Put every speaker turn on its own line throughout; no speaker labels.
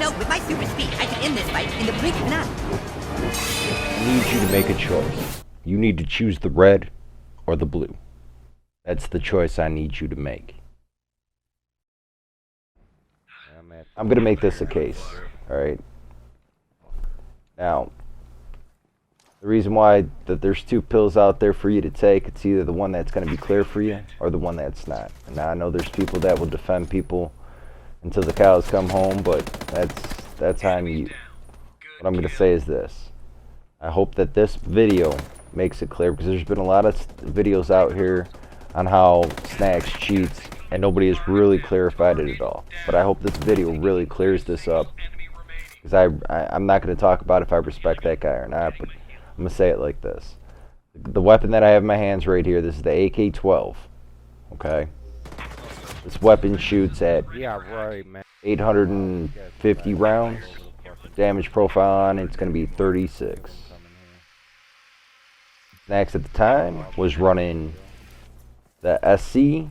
know, with my super speed, I can end this fight in the blink of an eye.
I need you to make a choice. You need to choose the red or the blue. That's the choice I need you to make. I'm going to make this a case, alright? Now, the reason why that there's two pills out there for you to take, it's either the one that's going to be clear for you or the one that's not. And now I know there's people that will defend people until the cows come home, but that's on you. What I'm going to say is this. I hope that this video makes it clear, because there's been a lot of videos out here on how Snacks cheats, and nobody has really clarified it at all. But I hope this video really clears this up, because I'm not going to talk about if I respect that guy or not, but I'm going to say it like this. The weapon that I have in my hands right here, this is the AK-12, okay? This weapon shoots at 850 rounds. Damage profile on it's going to be 36. Snacks at the time was running the SC-20K.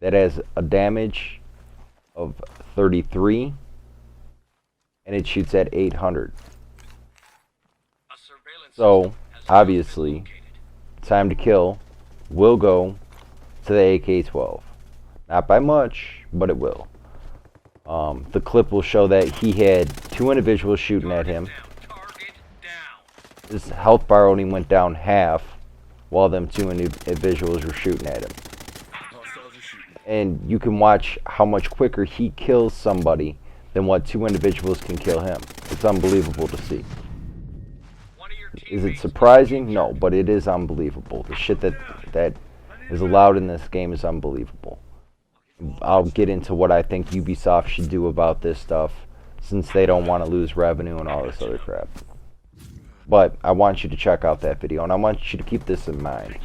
That has a damage of 33, and it shoots at 800. So, obviously, time to kill will go to the AK-12. Not by much, but it will. The clip will show that he had two individuals shooting at him. His health bar only went down half while them two individuals were shooting at him. And you can watch how much quicker he kills somebody than what two individuals can kill him. It's unbelievable to see. Is it surprising? No, but it is unbelievable. The shit that is allowed in this game is unbelievable. I'll get into what I think Ubisoft should do about this stuff, since they don't want to lose revenue and all this other crap. But I want you to check out that video, and I want you to keep this in mind.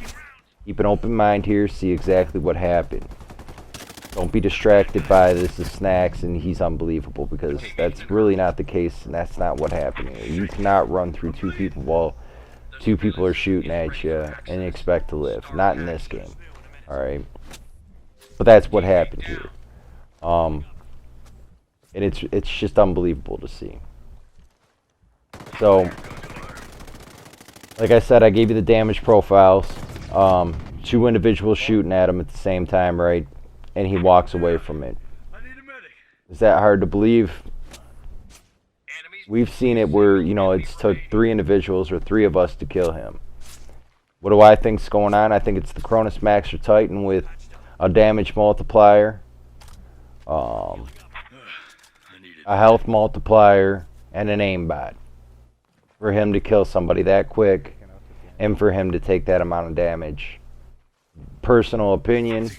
Keep an open mind here, see exactly what happened. Don't be distracted by this is Snacks and he's unbelievable, because that's really not the case, and that's not what happened here. You cannot run through two people while two people are shooting at you and expect to live. Not in this game. Alright? But that's what happened here. And it's just unbelievable to see. So, like I said, I gave you the damage profiles. Two individuals shooting at him at the same time, right? And he walks away from it. Is that hard to believe? We've seen it where, you know, it's took three individuals or three of us to kill him. What do I think's going on? I think it's the Cronus Max or Titan with a damage multiplier, a health multiplier, and an aimbot. For him to kill somebody that quick, and for him to take that amount of damage. Personal opinion,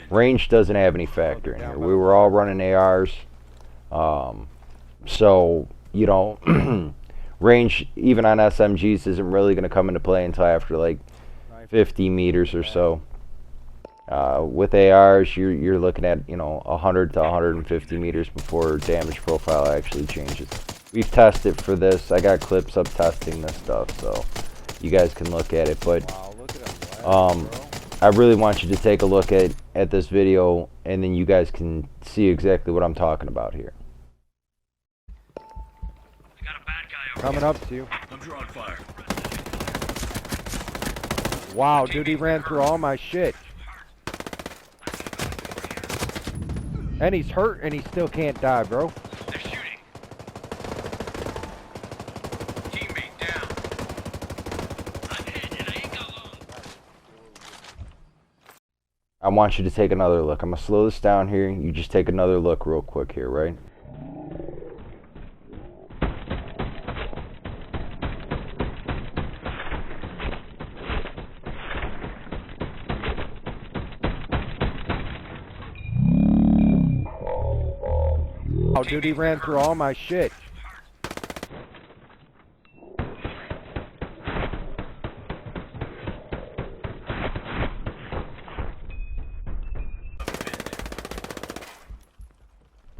range doesn't have any factor in here. We were all running ARs, so, you know, range, even on SMGs, isn't really going to come into play until after, like, 50 meters or so. With ARs, you're looking at, you know, 100 to 150 meters before damage profile actually changes. We've tested for this. I got clips of testing this stuff, so you guys can look at it. But I really want you to take a look at this video, and then you guys can see exactly what I'm talking about here.
Coming up to you. I'm drawing fire. Wow, dude, he ran through all my shit. And he's hurt, and he still can't die, bro.
They're shooting. Teammate down. I'm hit, and I ain't got long.
I want you to take another look. I'm going to slow this down here. You just take another look real quick here, right?
Oh, dude, he ran through all my shit.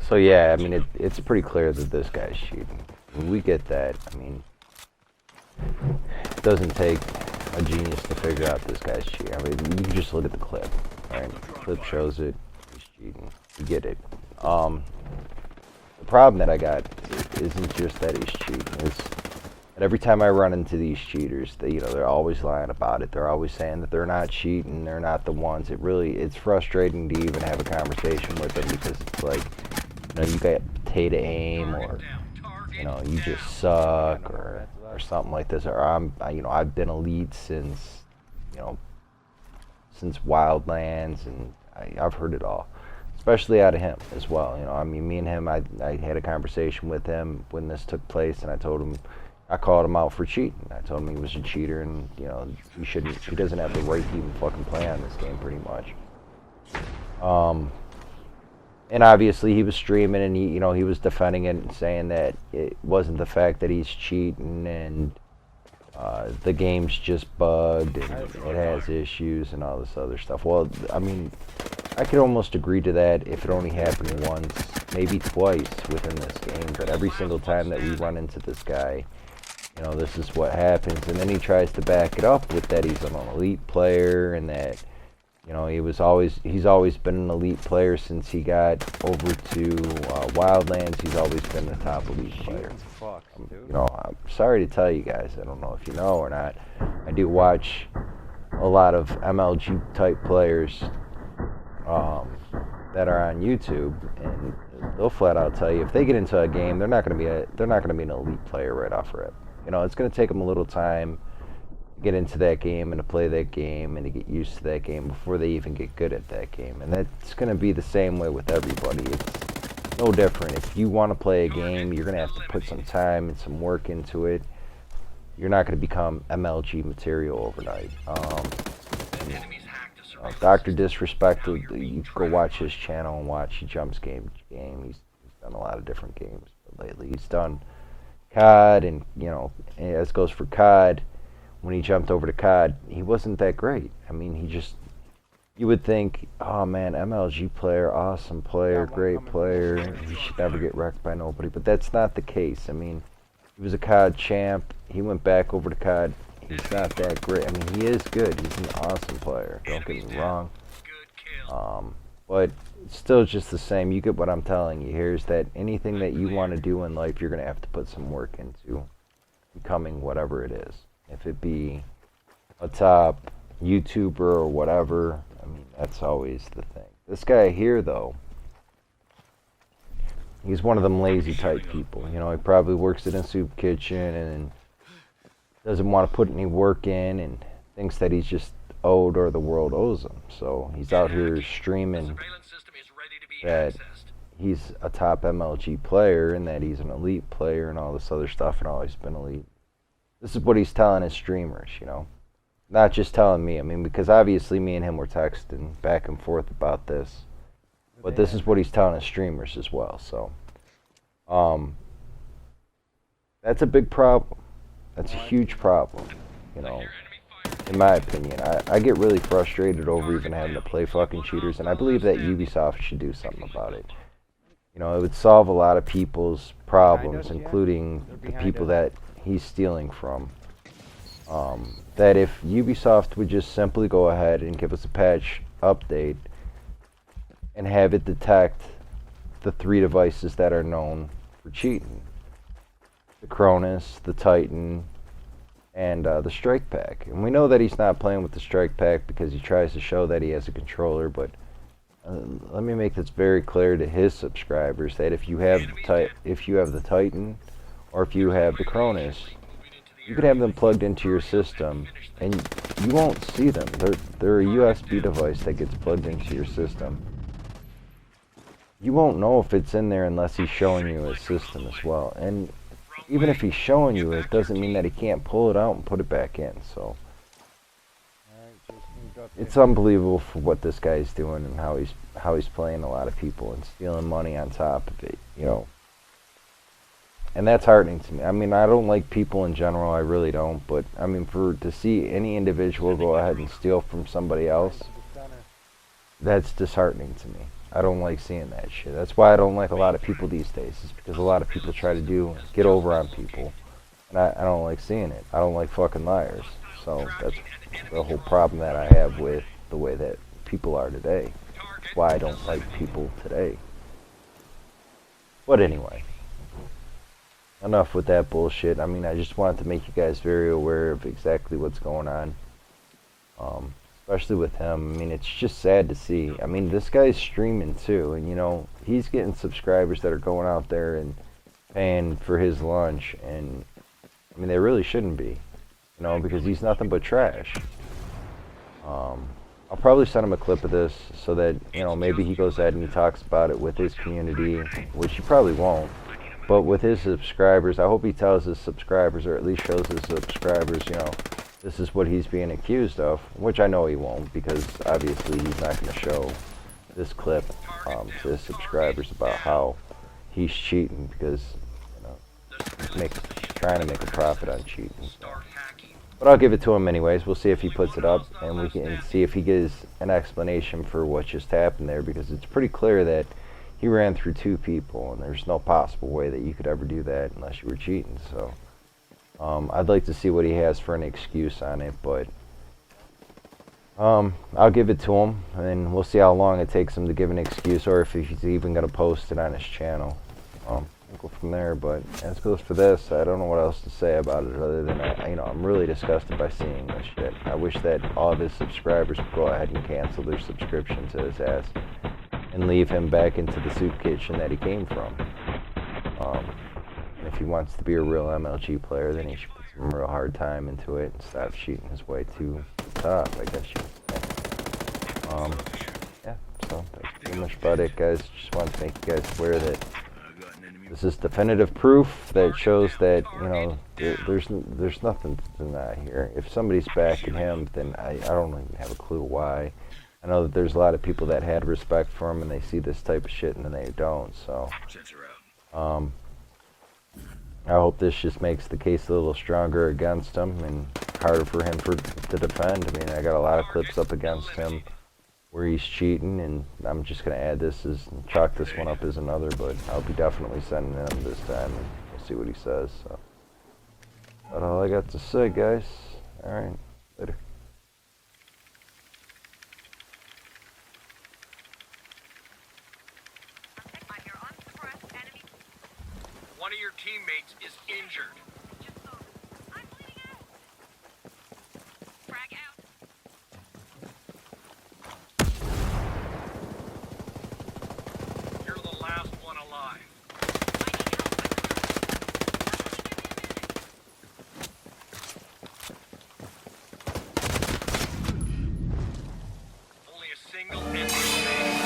So yeah, I mean, it's pretty clear that this guy's cheating. We get that. I mean, it doesn't take a genius to figure out this guy's cheating. I mean, you can just look at the clip, right? The clip shows it. He's cheating. We get it. The problem that I got isn't just that he's cheating. It's that every time I run into these cheaters, they're always lying about it. They're always saying that they're not cheating. They're not the ones. It's frustrating to even have a conversation with them because it's like, you got potato aim, or you just suck, or something like this, or I've been elite since Wildlands, and I've heard it all, especially out of him as well. Me and him, I had a conversation with him when this took place, and I called him out for cheating. I told him he was a cheater, and he doesn't have the right to even fucking play on this game, pretty much. And obviously he was streaming, and he was defending it and saying that it wasn't the fact that he's cheating, and the game's just bugged, and it has issues and all this other stuff. Well, I mean, I could almost agree to that if it only happened once, maybe twice within this game, but every single time that we run into this guy, this is what happens. And then he tries to back it up with that he's an elite player, and that he's always been an elite player since he got over to Wildlands. He's always been the top elite player. I'm sorry to tell you guys, I don't know if you know or not, I do watch a lot of MLG type players that are on YouTube, and they'll flat out tell you if they get into a game, they're not going to be an elite player right off rip. It's going to take them a little time to get into that game and to play that game and to get used to that game before they even get good at that game. And that's going to be the same way with everybody. It's no different. If you want to play a game, you're going to have to put some time and some work into it. You're not going to become MLG material overnight. Dr. Disrespected, you go watch his channel and watch. He jumps game to game. He's done a lot of different games lately. He's done COD, and as goes for COD, when he jumped over to COD, he wasn't that great. I mean, you would think, oh man, MLG player, awesome player, great player, he should never get wrecked by nobody, but that's not the case. I mean, he was a COD champ, he went back over to COD, he's not that great. I mean, he is good, he's an awesome player, don't get me wrong, but it's still just the same. You get what I'm telling you here, is that anything that you want to do in life, you're going to have to put some work into becoming whatever it is. If it be a top YouTuber or whatever, I mean, that's always the thing. This guy here, though, he's one of them lazy type people. He probably works in a soup kitchen and doesn't want to put any work in, and thinks that he's just owed, or the world owes him. So he's out here streaming that he's a top MLG player and that he's an elite player and all this other stuff, and always been elite. This is what he's telling his streamers, not just telling me. I mean, because obviously me and him were texting back and forth about this, but this is what he's telling his streamers as well. So that's a big problem. That's a huge problem, in my opinion. I get really frustrated over even having to play fucking cheaters, and I believe that Ubisoft should do something about it. It would solve a lot of people's problems, including the people that he's stealing from. That if Ubisoft would just simply go ahead and give us a patch update and have it detect the 3 devices that are known for cheating: the Cronus, the Titan, and the Strike Pack. And we know that he's not playing with the Strike Pack because he tries to show that he has a controller, but let me make this very clear to his subscribers that if you have the Titan, or if you have the Cronus, you could have them plugged into your system and you won't see them. They're a USB device that gets plugged into your system. You won't know if it's in there unless he's showing you his system as well. And even if he's showing you it, doesn't mean that he can't pull it out and put it back in. So it's unbelievable for what this guy's doing and how he's playing a lot of people and stealing money on top of it, And that's heartening to me. I mean, I don't like people in general, I really don't, but I mean, to see any individual go ahead and steal from somebody else, that's disheartening to me. I don't like seeing that shit. That's why I don't like a lot of people these days, is because a lot of people try to get over on people, and I don't like seeing it. I don't like fucking liars. So that's the whole problem that I have with the way that people are today. That's why I don't like people today. But anyway, enough with that bullshit. I mean, I just wanted to make you guys very aware of exactly what's going on. Especially with him. I mean, it's just sad to see. I mean, this guy's streaming too, and you know, he's getting subscribers that are going out there and paying for his lunch, and I mean, they really shouldn't be, you know, because he's nothing but trash. I'll probably send him a clip of this so that, you know, maybe he goes ahead and he talks about it with his community, which he probably won't, but with his subscribers. I hope he tells his subscribers, or at least shows his subscribers, you know, this is what he's being accused of, which I know he won't, because obviously he's not going to show this clip to his subscribers about how he's cheating, because, you know, he's trying to make a profit on cheating. So. But I'll give it to him anyways. We'll see if he puts it up, and we can see if he gives an explanation for what just happened there, because it's pretty clear that he ran through 2 people, and there's no possible way that you could ever do that unless you were cheating. So I'd like to see what he has for an excuse on it, but I'll give it to him, and we'll see how long it takes him to give an excuse, or if he's even going to post it on his channel. We'll go from there. But as goes for this, I don't know what else to say about it other than, you know, I'm really disgusted by seeing this shit. I wish that all of his subscribers would go ahead and cancel their subscription to his ass and leave him back into the soup kitchen that he came from. And if he wants to be a real MLG player, then he should put some real hard time into it and stop cheating his way to the top, I guess you could say. Yeah, so that's pretty much about it, guys. Just wanted to make you guys aware that this is definitive proof that shows that, you know, there's nothing to deny here. If somebody's backing him, then I don't even have a clue why. I know that there's a lot of people that had respect for him, and they see this type of shit and then they don't. So I hope this just makes the case a little stronger against him and harder for him to defend. I mean, I got a lot of clips up against him where he's cheating, and I'm just going to add this as, chalk this one up as another, but I'll be definitely sending him this time, and we'll see what he says. So that's all I got to say, guys. Alright, later.
One of your teammates is injured.
I'm bleeding out. Frag out.
You're the last one alive. Only a single enemy remains.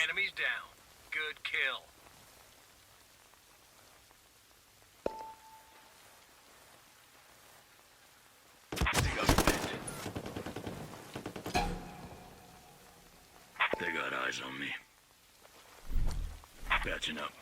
Enemies down. Good kill.
They got eyes on me. Patching up.